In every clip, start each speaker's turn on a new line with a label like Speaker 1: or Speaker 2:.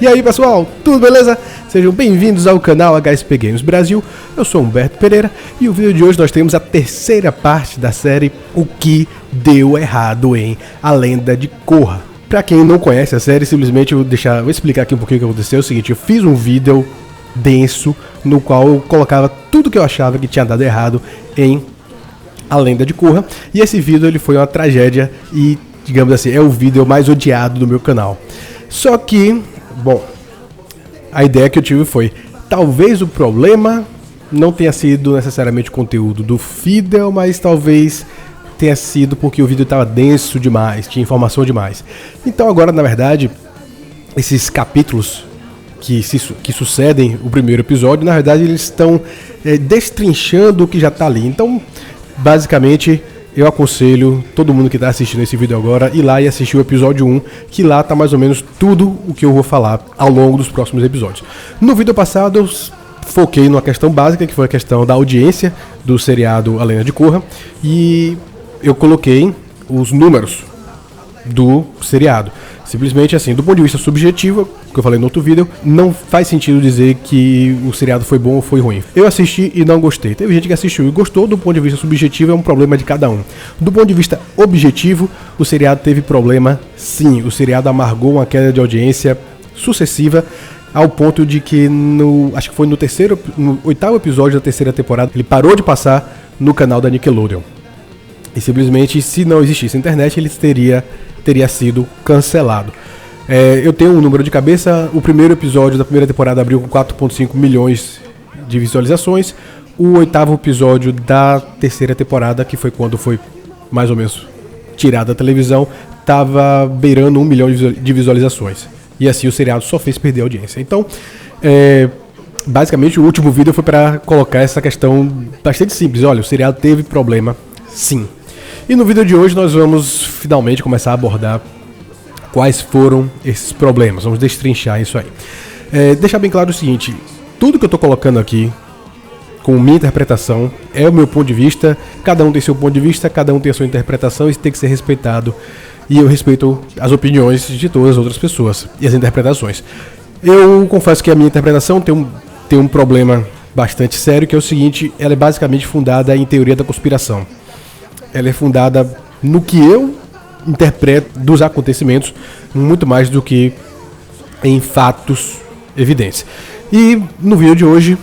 Speaker 1: E aí pessoal, tudo beleza? Sejam bem-vindos ao canal HSP Games Brasil. Eu sou Humberto Pereira e o vídeo de hoje nós temos a terceira parte da série O que deu errado em A Lenda de Korra. Pra quem não conhece a série, simplesmente vou explicar aqui um pouquinho o que aconteceu. É o seguinte, eu fiz um vídeo denso no qual eu colocava tudo que eu achava que tinha dado errado em A Lenda de Korra. E esse vídeo ele foi uma tragédia e, digamos assim, é o vídeo mais odiado do meu canal. Só que, bom, a ideia que eu tive foi, talvez o problema não tenha sido necessariamente o conteúdo do vídeo, mas talvez tenha sido porque o vídeo estava denso demais, tinha informação demais. Então agora, na verdade, esses capítulos que sucedem o primeiro episódio, na verdade eles estão destrinchando o que já está ali. Então, basicamente, eu aconselho todo mundo que está assistindo esse vídeo agora ir lá e assistir o episódio 1, que lá está mais ou menos tudo o que eu vou falar ao longo dos próximos episódios. No vídeo passado eu foquei numa questão básica, que foi a questão da audiência do seriado A Lenda de Korra, e eu coloquei os números do seriado. Simplesmente assim, do ponto de vista subjetivo, que eu falei no outro vídeo, não faz sentido dizer que o seriado foi bom ou foi ruim. Eu assisti e não gostei. Teve gente que assistiu e gostou, do ponto de vista subjetivo é um problema de cada um. Do ponto de vista objetivo, o seriado teve problema sim. O seriado amargou uma queda de audiência sucessiva, ao ponto de que acho que foi no oitavo episódio da terceira temporada, ele parou de passar no canal da Nickelodeon. E simplesmente, se não existisse internet, ele teria sido cancelado. Eu tenho um número de cabeça. O primeiro episódio da primeira temporada abriu com 4,5 milhões de visualizações. O oitavo episódio da terceira temporada, que foi quando foi mais ou menos tirado da televisão, estava beirando 1 milhão de visualizações. E assim o seriado só fez perder a audiência. Então, basicamente o último vídeo foi para colocar essa questão bastante simples. Olha, o seriado teve problema sim. E no vídeo de hoje nós vamos finalmente começar a abordar quais foram esses problemas. Vamos destrinchar isso aí. Deixar bem claro o seguinte, tudo que eu estou colocando aqui, com minha interpretação, é o meu ponto de vista. Cada um tem seu ponto de vista, cada um tem a sua interpretação, isso tem que ser respeitado. E eu respeito as opiniões de todas as outras pessoas e as interpretações. Eu confesso que a minha interpretação tem um problema bastante sério, que é o seguinte, ela é basicamente fundada em teoria da conspiração. Ela é fundada no que eu interpreto dos acontecimentos, muito mais do que em fatos evidentes. E no vídeo de hoje,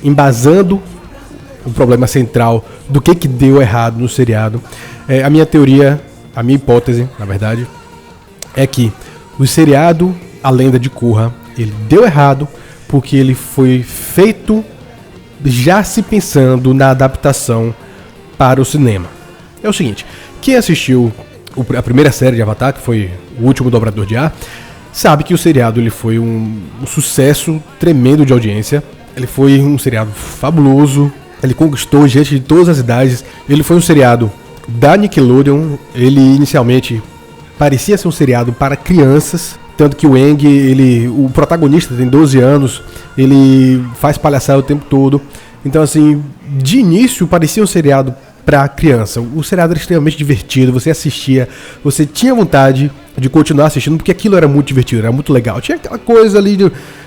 Speaker 1: embasando o problema central do que deu errado no seriado, a minha teoria, a minha hipótese, na verdade, é que o seriado A Lenda de Korra, ele deu errado porque ele foi feito já se pensando na adaptação para o cinema. É o seguinte, quem assistiu a primeira série de Avatar, que foi o último Dobrador de Ar, sabe que o seriado ele foi um sucesso tremendo de audiência. Ele foi um seriado fabuloso, ele conquistou gente de todas as idades. Ele foi um seriado da Nickelodeon, ele inicialmente parecia ser um seriado para crianças, tanto que o Aang, o protagonista tem 12 anos, ele faz palhaçada o tempo todo. Então assim, de início parecia um seriado para criança. O seriado era extremamente divertido, você assistia, você tinha vontade de continuar assistindo, porque aquilo era muito divertido, era muito legal. Tinha aquela coisa ali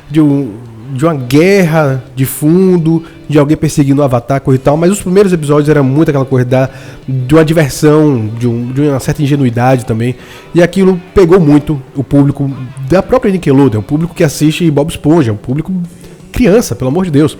Speaker 1: de uma guerra de fundo, de alguém perseguindo o Avatar, coisa e tal, mas os primeiros episódios era muito aquela coisa de uma diversão, de uma certa ingenuidade também, e aquilo pegou muito o público da própria Nickelodeon, o público que assiste Bob Esponja, o público criança, pelo amor de Deus.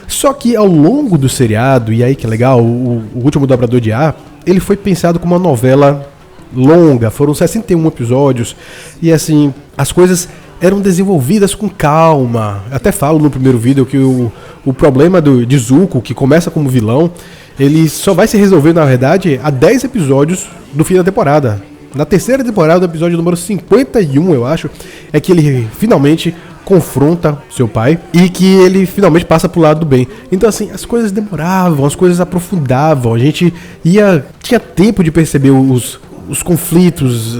Speaker 1: Só que ao longo do seriado, e aí que é legal, o último Dobrador de Ar, ele foi pensado como uma novela longa, foram 61 episódios, e assim, as coisas eram desenvolvidas com calma. Eu até falo no primeiro vídeo que o problema de Zuko, que começa como vilão, ele só vai se resolver, na verdade, a 10 episódios do fim da temporada. Na terceira temporada, no episódio número 51, eu acho, é que ele finalmente confronta seu pai e que ele finalmente passa pro lado do bem. Então assim, as coisas demoravam, as coisas aprofundavam, a gente tinha tempo de perceber os conflitos,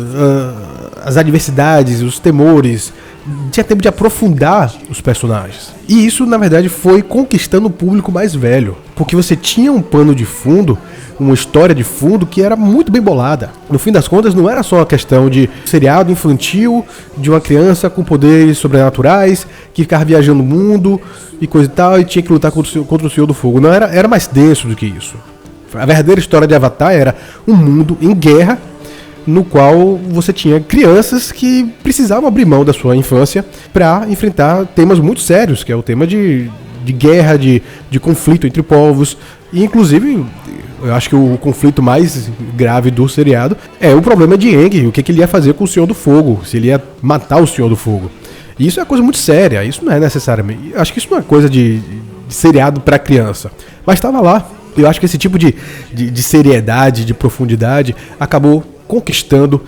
Speaker 1: as adversidades, os temores, tinha tempo de aprofundar os personagens. E isso, na verdade, foi conquistando o público mais velho. Porque você tinha um pano de fundo, uma história de fundo que era muito bem bolada. No fim das contas, não era só uma questão de seriado infantil, de uma criança com poderes sobrenaturais, que ficava viajando o mundo e coisa e tal, e tinha que lutar contra o Senhor do Fogo. Não, era mais denso do que isso. A verdadeira história de Avatar era um mundo em guerra, no qual você tinha crianças que precisavam abrir mão da sua infância para enfrentar temas muito sérios, que é o tema de guerra, de conflito entre povos. E, inclusive, eu acho que o conflito mais grave do seriado é o problema de Aang, o que ele ia fazer com o Senhor do Fogo, se ele ia matar o Senhor do Fogo. E isso é uma coisa muito séria, isso não é necessariamente... Acho que isso não é coisa de seriado para criança, mas estava lá. Eu acho que esse tipo de seriedade, de profundidade, acabou conquistando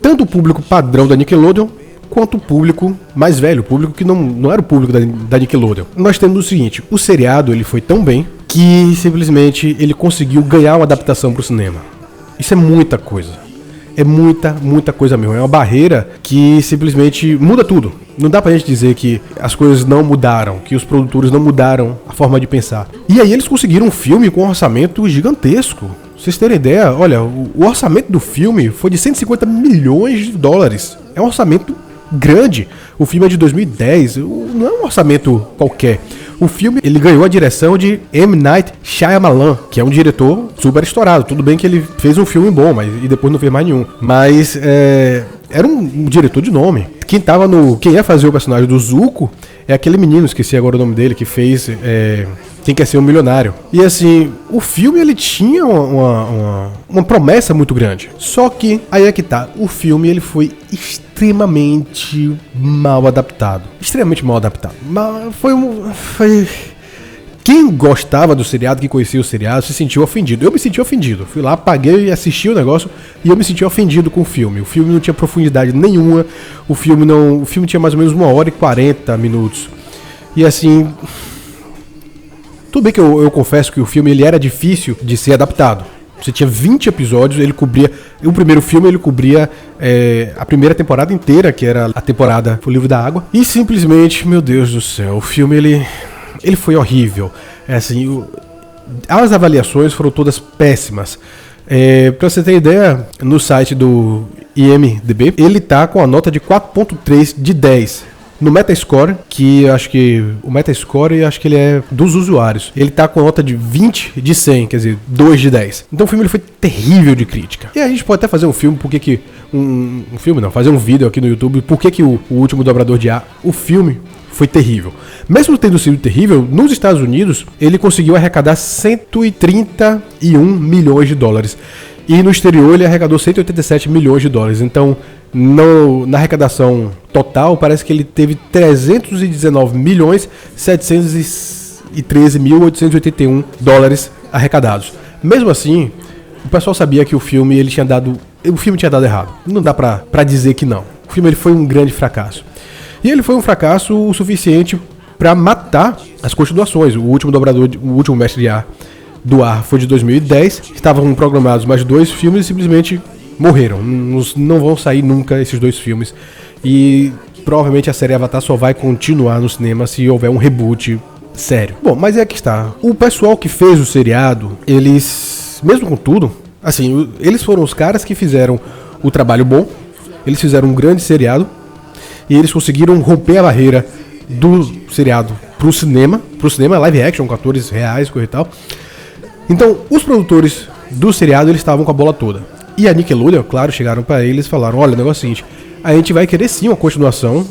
Speaker 1: tanto o público padrão da Nickelodeon, quanto o público mais velho, o público que não era o público da Nickelodeon. Nós temos o seguinte, o seriado ele foi tão bem que simplesmente ele conseguiu ganhar uma adaptação para o cinema. Isso é muita coisa. É muita coisa mesmo. É uma barreira que simplesmente muda tudo. Não dá pra gente dizer que as coisas não mudaram, que os produtores não mudaram a forma de pensar. E aí eles conseguiram um filme com um orçamento gigantesco. Pra vocês terem ideia, olha, o orçamento do filme foi de 150 milhões de dólares. É um orçamento grande. O filme é de 2010, não é um orçamento qualquer. O filme ele ganhou a direção de M. Night Shyamalan, que é um diretor super estourado. Tudo bem que ele fez um filme bom, e depois não fez mais nenhum. Mas era um diretor de nome. Quem ia fazer o personagem do Zuko é aquele menino, esqueci agora o nome dele, que fez Quem Quer Ser um Milionário. E assim, o filme ele tinha uma promessa muito grande. Só que, aí é que tá, o filme ele foi extremamente mal adaptado. Extremamente mal adaptado. Foi... Quem gostava do seriado, quem conhecia o seriado, se sentiu ofendido. Eu me senti ofendido. Fui lá, paguei e assisti o negócio e eu me senti ofendido com o filme. O filme não tinha profundidade nenhuma. O filme tinha mais ou menos 1h40. E assim... Tudo bem que eu confesso que o filme ele era difícil de ser adaptado. Você tinha 20 episódios, ele cobria... O primeiro filme ele cobria a primeira temporada inteira, que era a temporada O Livro da Água. E simplesmente, meu Deus do céu, o filme ele foi horrível. As avaliações foram todas péssimas. Pra você ter ideia, no site do IMDb, ele tá com a nota de 4.3 de 10. No Metascore, que eu acho que... O Metascore, eu acho que ele é dos usuários. Ele tá com a nota de 20 de 100, quer dizer, 2 de 10. Então o filme ele foi terrível de crítica. E a gente pode até fazer um filme, fazer um vídeo aqui no YouTube, por que o Último Dobrador de Ar, o filme, foi terrível. Mesmo tendo sido terrível, nos Estados Unidos, ele conseguiu arrecadar 131 milhões de dólares. E no exterior ele arrecadou 187 milhões de dólares. Então, na arrecadação total, parece que ele teve 319 milhões 713.881 dólares arrecadados. Mesmo assim, o pessoal sabia que o filme tinha dado errado. Não dá pra dizer que não. O filme ele foi um grande fracasso. E ele foi um fracasso o suficiente para matar as continuações. O Último Mestre do Ar foi de 2010. Estavam programados mais 2 filmes e simplesmente morreram. Não vão sair nunca esses 2 filmes. E provavelmente a série Avatar só vai continuar no cinema se houver um reboot sério. Bom, mas é que está. O pessoal que fez o seriado, eles, mesmo com tudo, assim, eles foram os caras que fizeram o trabalho bom. Eles fizeram um grande seriado. E eles conseguiram romper a barreira do seriado pro cinema live action, com atores reais, coisa e tal. Então, os produtores do seriado, eles estavam com a bola toda. E a Nickelodeon, claro, chegaram pra eles e falaram, olha, o negócio é o seguinte, a gente vai querer sim uma continuação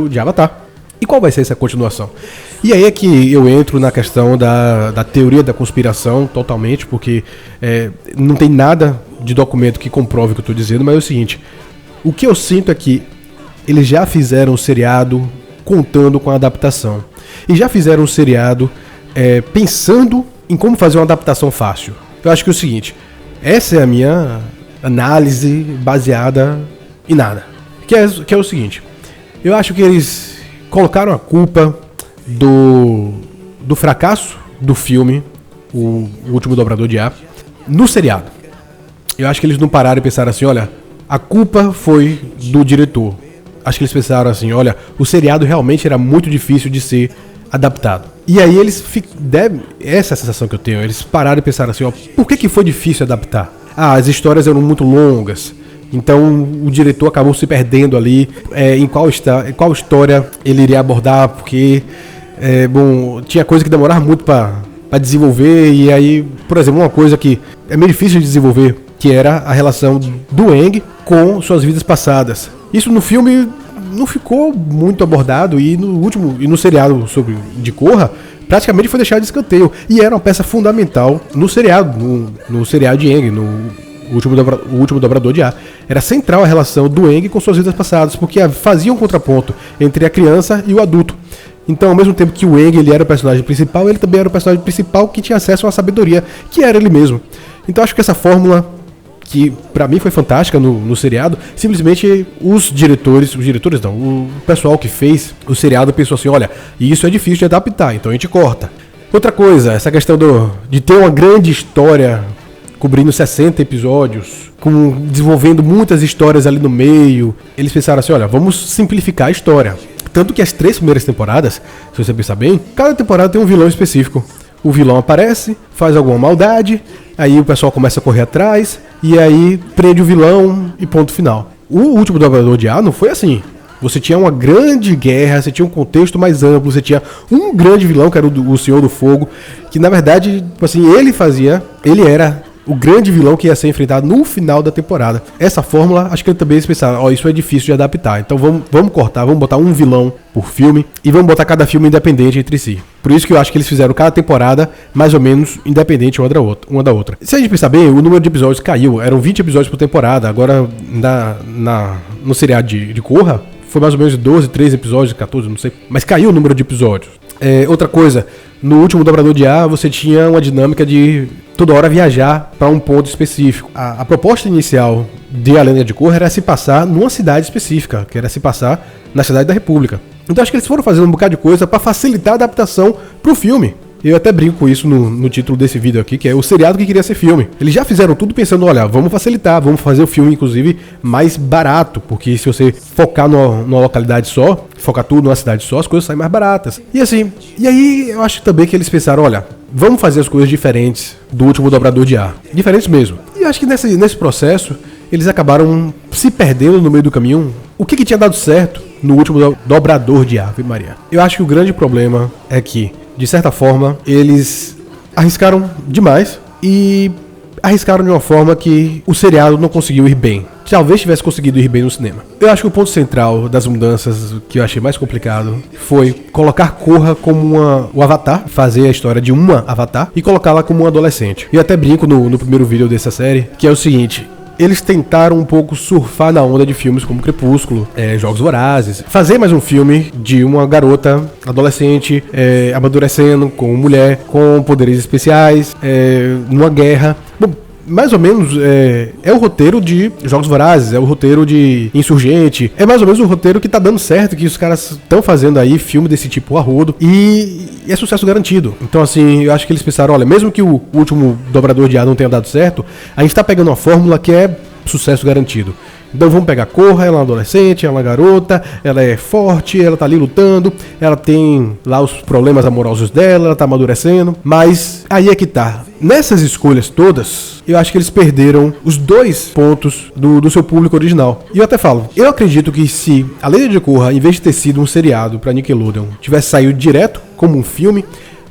Speaker 1: de Avatar. E qual vai ser essa continuação? E aí é que eu entro na questão da teoria da conspiração totalmente, porque não tem nada de documento que comprove o que eu tô dizendo, mas é o seguinte, o que eu sinto é que eles já fizeram um seriado contando com a adaptação. E já fizeram um seriado pensando em como fazer uma adaptação fácil. Eu acho que é o seguinte, essa é a minha análise baseada em nada. Que é o seguinte, eu acho que eles colocaram a culpa do fracasso do filme, o Último Dobrador de Ar, no seriado. Eu acho que eles não pararam e pensaram assim, olha, a culpa foi do diretor. acho que eles pensaram assim, olha, o seriado realmente era muito difícil de ser adaptado. E aí eles essa é a sensação que eu tenho, eles pararam e pensaram assim, ó, por que foi difícil adaptar? As histórias eram muito longas, então o diretor acabou se perdendo ali em qual história ele iria abordar, porque tinha coisa que demorava muito para desenvolver, e aí, por exemplo, uma coisa que é meio difícil de desenvolver, que era a relação do Aang com suas vidas passadas. Isso no filme não ficou muito abordado, e no seriado de Korra praticamente foi deixado de escanteio, e era uma peça fundamental no seriado, no seriado de Aang, o último dobrador de ar. Era central a relação do Aang com suas vidas passadas, porque fazia um contraponto entre a criança e o adulto. Então, ao mesmo tempo que o Aang ele era o personagem principal, ele também era o personagem principal que tinha acesso a uma sabedoria, que era ele mesmo. Então, acho que essa fórmula, que pra mim foi fantástica no seriado, simplesmente o pessoal que fez o seriado pensou assim, olha, isso é difícil de adaptar, então a gente corta. Outra coisa, essa questão de ter uma grande história cobrindo 60 episódios, desenvolvendo muitas histórias ali no meio, eles pensaram assim, olha, vamos simplificar a história. Tanto que as 3 primeiras temporadas, se você pensar bem, cada temporada tem um vilão específico. O vilão aparece, faz alguma maldade, aí o pessoal começa a correr atrás, e aí prende o vilão e ponto final. O último Dobrador de Ar não foi assim. Você tinha uma grande guerra, você tinha um contexto mais amplo, você tinha um grande vilão, que era o Senhor do Fogo, que na verdade, assim, ele era o grande vilão que ia ser enfrentado no final da temporada. Essa fórmula, acho que eles também pensaram, isso é difícil de adaptar, então vamos cortar, vamos botar um vilão por filme, e vamos botar cada filme independente entre si. Por isso que eu acho que eles fizeram cada temporada mais ou menos independente uma da outra. Se a gente pensar bem, o número de episódios caiu, eram 20 episódios por temporada, agora no seriado de Korra, foi mais ou menos 12, 13 episódios, 14, não sei, mas caiu o número de episódios. Outra coisa, no último Dobrador de Ar você tinha uma dinâmica de toda hora viajar para um ponto específico. A proposta inicial de A Lenda de Korra era se passar numa cidade específica, que era se passar na Cidade da República. Então acho que eles foram fazendo um bocado de coisa para facilitar a adaptação pro filme. Eu até brinco com isso no título desse vídeo aqui, que é o seriado que queria ser filme. Eles já fizeram tudo pensando, olha, vamos facilitar, vamos fazer o filme, inclusive, mais barato, porque se você focar numa localidade só, focar tudo numa cidade só, as coisas saem mais baratas. E aí eu acho também que eles pensaram, olha, vamos fazer as coisas diferentes do último Dobrador de Ar. Diferentes mesmo. E eu acho que nesse processo, eles acabaram se perdendo no meio do caminho. O que tinha dado certo no último Dobrador de Ar, Maria? Eu acho que o grande problema é que, de certa forma, eles arriscaram demais e arriscaram de uma forma que o seriado não conseguiu ir bem. Talvez tivesse conseguido ir bem no cinema. Eu acho que o ponto central das mudanças que eu achei mais complicado foi colocar Korra como o Avatar, fazer a história de uma Avatar e colocá-la como um adolescente. E até brinco no primeiro vídeo dessa série, que é o seguinte: eles tentaram um pouco surfar na onda de filmes como Crepúsculo, Jogos Vorazes, fazer mais um filme de uma garota adolescente amadurecendo como mulher, com poderes especiais, numa guerra. Bom, mais ou menos é o roteiro de Jogos Vorazes, é o roteiro de Insurgente, é mais ou menos o roteiro que tá dando certo, que os caras estão fazendo aí filme desse tipo a rodo, e é sucesso garantido. Então assim, eu acho que eles pensaram, olha, mesmo que o último Dobrador de Ar não tenha dado certo, a gente tá pegando uma fórmula que é sucesso garantido. Então vamos pegar Korra, ela é uma adolescente, ela é uma garota, ela é forte, ela tá ali lutando, ela tem lá os problemas amorosos dela, ela tá amadurecendo, mas aí é que tá. Nessas escolhas todas, eu acho que eles perderam os 2 pontos do seu público original. E eu até falo, eu acredito que se A Lenda de Korra, em vez de ter sido um seriado pra Nickelodeon, tivesse saído direto como um filme,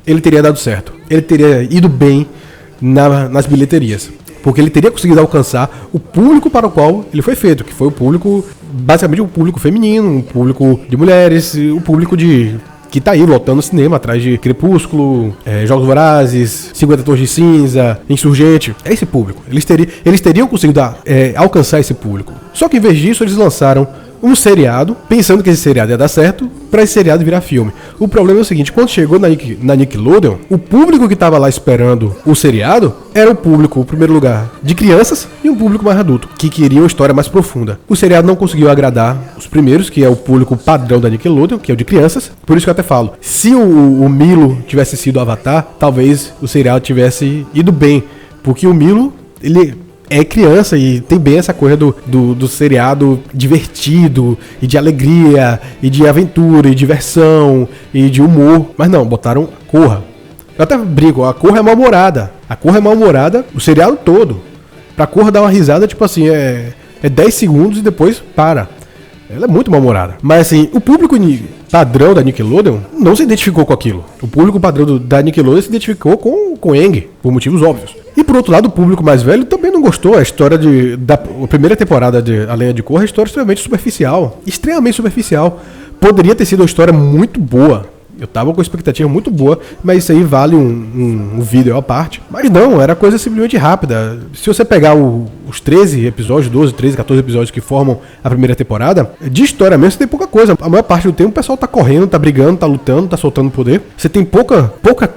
Speaker 1: ele teria dado certo. Ele teria ido bem nas bilheterias. Porque ele teria conseguido alcançar o público para o qual ele foi feito, que foi o público, basicamente o público feminino, o público de mulheres, o público que tá aí lotando o cinema atrás de Crepúsculo, Jogos Vorazes, 50 Tons de Cinza, Insurgente. É esse público. Eles teriam conseguido alcançar esse público. Só que em vez disso, eles lançaram um seriado, pensando que esse seriado ia dar certo, para esse seriado virar filme. O problema é o seguinte: quando chegou na Nickelodeon, o público que estava lá esperando o seriado era o público, em primeiro lugar, de crianças e um público mais adulto, que queria uma história mais profunda. O seriado não conseguiu agradar os primeiros, que é o público padrão da Nickelodeon, que é o de crianças. Por isso que eu até falo, se o Milo tivesse sido o Avatar, talvez o seriado tivesse ido bem, porque o Milo, ele é criança e tem bem essa coisa do seriado divertido e de alegria e de aventura e diversão e de humor. Mas não, botaram Corra. Eu até brinco, a Corra é mal-humorada. A Corra é mal-humorada o seriado todo. Pra Corra dar uma risada, tipo assim, é 10 segundos e depois para. Ela é muito mal-humorada. Mas assim, o público padrão da Nickelodeon não se identificou com aquilo. O público padrão da Nickelodeon se identificou com Aang, por motivos óbvios. E por outro lado, o público mais velho também não gostou. A história da primeira temporada de A Lenda de Korra é uma história extremamente superficial. Extremamente superficial. Poderia ter sido uma história muito boa. Eu tava com expectativa muito boa, mas isso aí vale um vídeo à parte. Mas não, era coisa simplesmente rápida. Se você pegar os 13 episódios, 12, 13, 14 episódios que formam a primeira temporada, de história mesmo você tem pouca coisa. A maior parte do tempo o pessoal tá correndo, tá brigando, tá lutando, tá soltando poder. Você tem pouca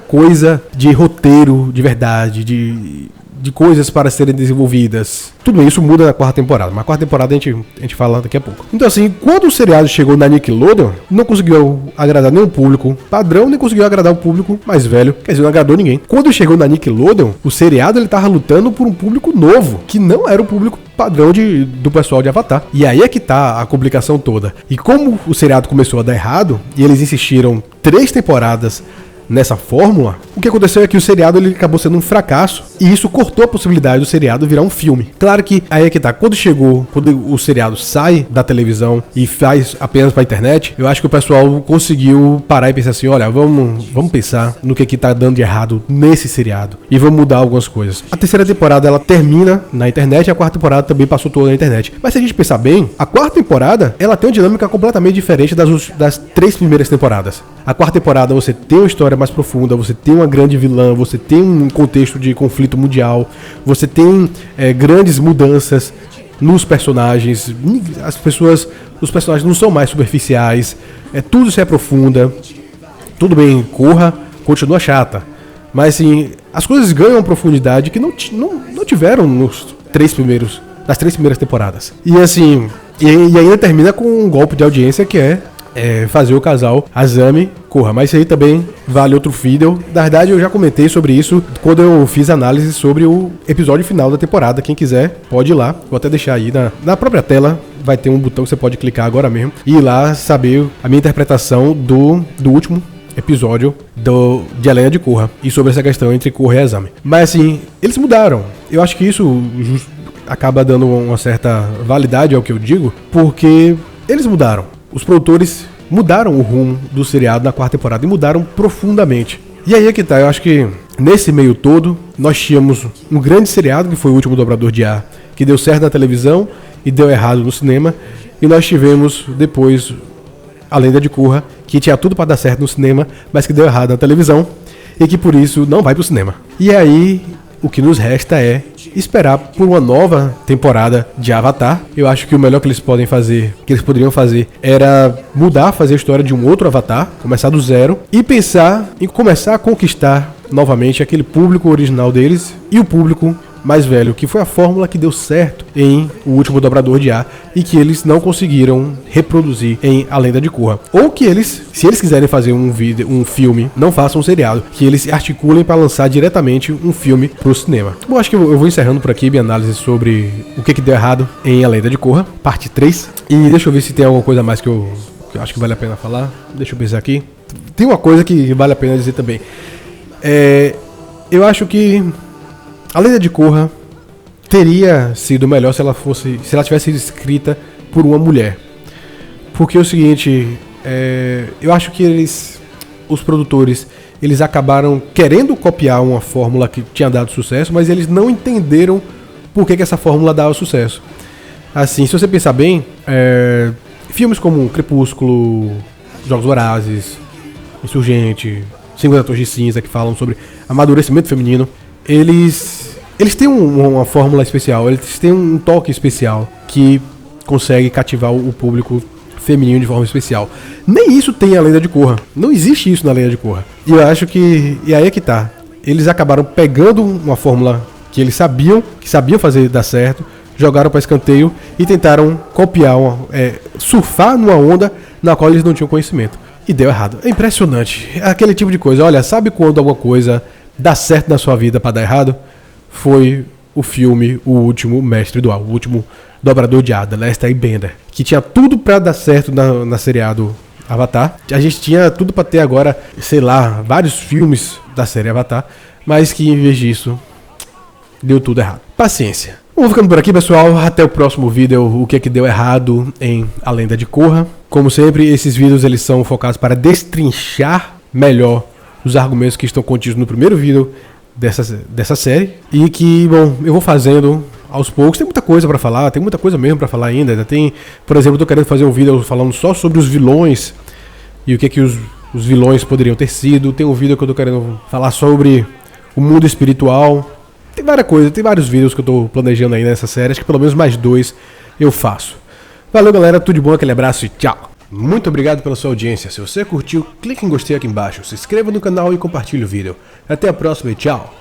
Speaker 1: coisa de roteiro de verdade, de coisas para serem desenvolvidas. Tudo isso muda na quarta temporada, mas a quarta temporada a gente fala daqui a pouco. Então assim, quando o seriado chegou na Nickelodeon, não conseguiu agradar nenhum público padrão, nem conseguiu agradar o público mais velho, quer dizer, não agradou ninguém. Quando chegou na Nickelodeon, o seriado ele tava lutando por um público novo, que não era o público padrão do pessoal de Avatar. E aí é que tá a complicação toda. E como o seriado começou a dar errado, e eles insistiram 3 temporadas nessa fórmula, o que aconteceu é que o seriado ele acabou sendo um fracasso e isso cortou a possibilidade do seriado virar um filme. Claro que aí é que tá, quando o seriado sai da televisão e faz apenas pra internet, eu acho que o pessoal conseguiu parar e pensar assim, olha, vamos pensar no que tá dando de errado nesse seriado e vamos mudar algumas coisas. A terceira temporada ela termina na internet e a quarta temporada também passou toda na internet. Mas se a gente pensar bem, a quarta temporada ela tem uma dinâmica completamente diferente das 3 primeiras temporadas. A quarta temporada você tem uma história mais profunda, você tem uma grande vilã, você tem um contexto de conflito mundial, você tem grandes mudanças nos personagens, os personagens não são mais superficiais, tudo se aprofunda, tudo bem, Korra continua chata, mas assim, as coisas ganham profundidade que não tiveram nas 3 primeiras temporadas. E assim, e ainda termina com um golpe de audiência que é fazer o casal Asami Korra, mas isso aí também vale outro vídeo. Na verdade eu já comentei sobre isso quando eu fiz análise sobre o episódio final da temporada. Quem quiser pode ir lá, vou até deixar aí na própria tela, vai ter um botão que você pode clicar agora mesmo e ir lá saber a minha interpretação do último episódio de A Lenda de Korra e sobre essa questão entre Korra e Asami. Mas assim, eles mudaram. Eu acho que isso acaba dando uma certa validade ao que eu digo, porque eles mudaram. Os produtores mudaram o rumo do seriado na quarta temporada e mudaram profundamente. E aí é que tá, eu acho que nesse meio todo nós tínhamos um grande seriado que foi o Último Dobrador de Ar, que deu certo na televisão e deu errado no cinema, e nós tivemos depois A Lenda de Korra, que tinha tudo para dar certo no cinema, mas que deu errado na televisão e que por isso não vai pro cinema. E aí o que nos resta é esperar por uma nova temporada de Avatar. Eu acho que o melhor que eles poderiam fazer era fazer a história de um outro Avatar, começar do zero e pensar em começar a conquistar novamente aquele público original deles e o público mais velho, que foi a fórmula que deu certo em O Último Dobrador de Ar e que eles não conseguiram reproduzir em A Lenda de Korra. Ou que eles, se eles quiserem fazer um filme, não façam um seriado, que eles articulem para lançar diretamente um filme pro cinema. Bom, acho que eu vou encerrando por aqui minha análise sobre o que deu errado em A Lenda de Korra, parte 3. E deixa eu ver se tem alguma coisa mais que eu acho que vale a pena falar. Deixa eu pensar aqui. Tem uma coisa que vale a pena dizer também. Eu acho que A Lenda de Korra teria sido melhor se ela tivesse sido escrita por uma mulher. Porque é o seguinte, eu acho que os produtores, eles acabaram querendo copiar uma fórmula que tinha dado sucesso, mas eles não entenderam por que essa fórmula dava sucesso. Assim, se você pensar bem, filmes como Crepúsculo, Jogos Vorazes, Insurgente, 50 Tons de Cinza, que falam sobre amadurecimento feminino, eles têm uma fórmula especial, eles têm um toque especial que consegue cativar o público feminino de forma especial. Nem isso tem a Lenda de Korra. Não existe isso na Lenda de Korra. E eu acho que... E aí é que tá. Eles acabaram pegando uma fórmula que eles sabiam fazer dar certo, jogaram para escanteio e tentaram copiar, surfar numa onda na qual eles não tinham conhecimento. E deu errado. É impressionante. É aquele tipo de coisa. Olha, sabe quando alguma coisa dá certo na sua vida para dar errado? Foi o filme O Último Mestre do Ar, o último dobrador de ar, The Last Airbender, que tinha tudo pra dar certo na seriado Avatar. A gente tinha tudo pra ter agora, sei lá, vários filmes da série Avatar, mas que em vez disso, deu tudo errado. Paciência. Vamos ficando por aqui, pessoal. Até o próximo vídeo, o que é que deu errado em A Lenda de Korra. Como sempre, esses vídeos eles são focados para destrinchar melhor os argumentos que estão contidos no primeiro vídeo dessa série. E que, bom, eu vou fazendo aos poucos. Tem muita coisa pra falar, tem muita coisa mesmo pra falar ainda. Tem, por exemplo, eu tô querendo fazer um vídeo falando só sobre os vilões e o que é que os vilões poderiam ter sido. Tem um vídeo que eu tô querendo falar sobre o mundo espiritual. Tem várias coisas, tem vários vídeos que eu tô planejando aí nessa série. Acho que pelo menos mais 2 eu faço. Valeu, galera, tudo de bom, aquele abraço e tchau. Muito obrigado pela sua audiência. Se você curtiu, clique em gostei aqui embaixo, se inscreva no canal e compartilhe o vídeo. Até a próxima e tchau.